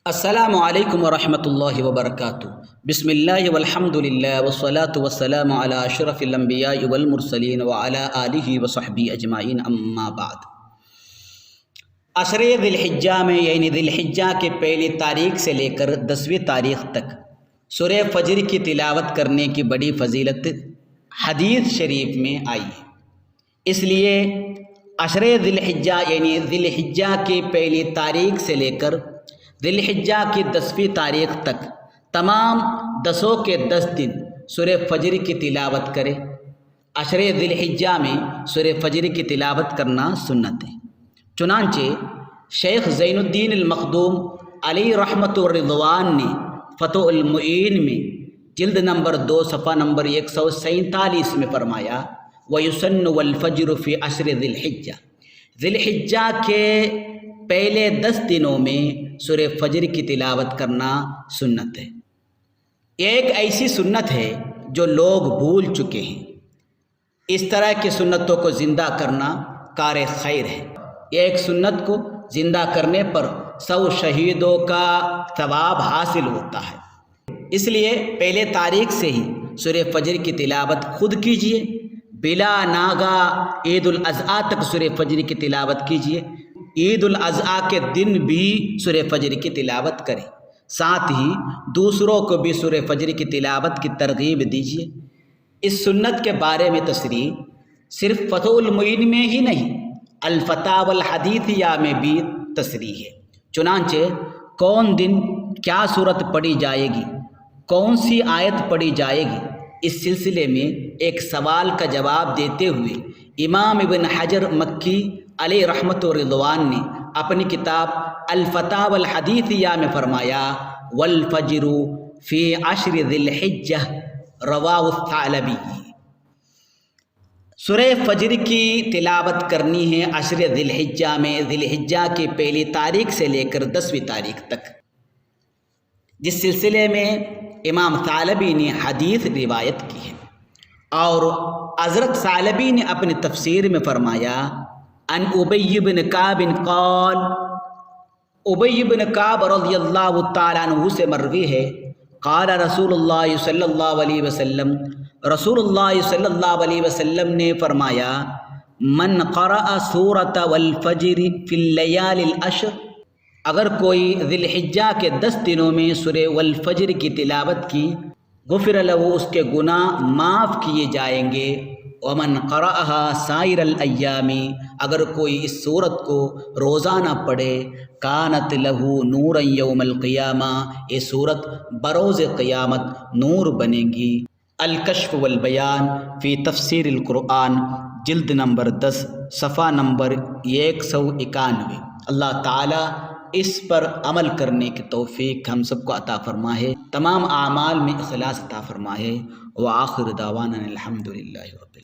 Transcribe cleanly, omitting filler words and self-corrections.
السلام علیکم ورحمۃ اللہ وبرکاتہ۔ بسم اللہ والحمد للہ والصلاة والسلام علی اشرف الانبیاء والمرسلین وعلی آلہ وصحبہ اجمعین، اما بعد۔ عشر ذی الحجہ میں یعنی ذی الحجہ کے پہلی تاریخ سے لے کر 10ویں تاریخ تک سورہ فجر کی تلاوت کرنے کی بڑی فضیلت حدیث شریف میں آئی ہے۔ اس لیے عشر ذی الحجہ یعنی ذی الحجہ کی پہلی تاریخ سے لے کر ذی الحجہ کی 10ویں تاریخ تک تمام 10 کے 10 دن سورہ فجر کی تلاوت کرے۔ عشر ذی الحجہ میں سورہ فجر کی تلاوت کرنا سنت ہے۔ چنانچہ شیخ زین الدین المخدوم علیہ رحمۃ الرضوان نے فتح المعین میں جلد نمبر 2 صفحہ نمبر 147 میں فرمایا، وَيُسَنُّ وَالْفَجْرُ فِي عَشْرِ ذِي الْحِجَّةِ ذی الحجہ کے پہلے 10 دنوں میں سورہ فجر کی تلاوت کرنا سنت ہے۔ یہ ایک ایسی سنت ہے جو لوگ بھول چکے ہیں۔ اس طرح کی سنتوں کو زندہ کرنا کار خیر ہے۔ یہ ایک سنت کو زندہ کرنے پر 100 شہیدوں کا ثواب حاصل ہوتا ہے۔ اس لیے پہلے تاریخ سے ہی سورہ فجر کی تلاوت خود کیجیے، بلا ناغہ عید الاضحیٰ تک سورہ فجر کی تلاوت کیجیے۔ عید الاضحیٰ کے دن بھی سورہ فجر کی تلاوت کریں، ساتھ ہی دوسروں کو بھی سورہ فجر کی تلاوت کی ترغیب دیجیے۔ اس سنت کے بارے میں تصریح صرف فتح المعین میں ہی نہیں، الفتاوی الحدیثیہ میں بھی تصریح ہے۔ چنانچہ کون دن کیا صورت پڑھی جائے گی، کون سی آیت پڑھی جائے گی، اس سلسلے میں ایک سوال کا جواب دیتے ہوئے امام ابن حجر مکی علیہ رحمۃ الرضوان نے اپنی کتاب الفتاوی الحدیثیہ میں فرمایا، والفجر فی عشر ذی الحجہ رواہ الثعلبی۔ سورہ فجر کی تلاوت کرنی ہے عشر ذی الحجہ میں، ذی الحجہ کی پہلی تاریخ سے لے کر 10ویں تاریخ تک، جس سلسلے میں امام ثعلبی نے حدیث روایت کی ہے۔ اور حضرت ثعلبی نے اپنی تفسیر میں فرمایا، ان ابی بن کعب قال، ابی بن کعب رضی اللہ تعالیٰ عنہ سے مروی ہے، قال رسول اللہ صلی اللہ علیہ وسلم، رسول اللہ صلی اللہ علیہ وسلم نے فرمایا، من قرأ سورۃ والفجر فی اللیال العشر، اگر کوئی ذی الحجہ کے 10 دنوں میں سورہ والفجر کی تلاوت کی، غفر لہ، اس کے گناہ معاف کیے جائیں گے۔ ومن قرأها سائر الایام، اگر کوئی اس سورت کو روزانہ پڑھے، کانت لہ نورا یوم القیامہ، یہ سورت بروز قیامت نور بنے گی۔ الکشف والبیان فی تفسیر القرآن جلد نمبر 10 صفحہ نمبر 191۔ اللہ تعالی اس پر عمل کرنے کی توفیق ہم سب کو عطا فرمائے، تمام اعمال میں اخلاص عطا فرمائے۔ وآخر دعوانا الحمد للہ رب العالمین۔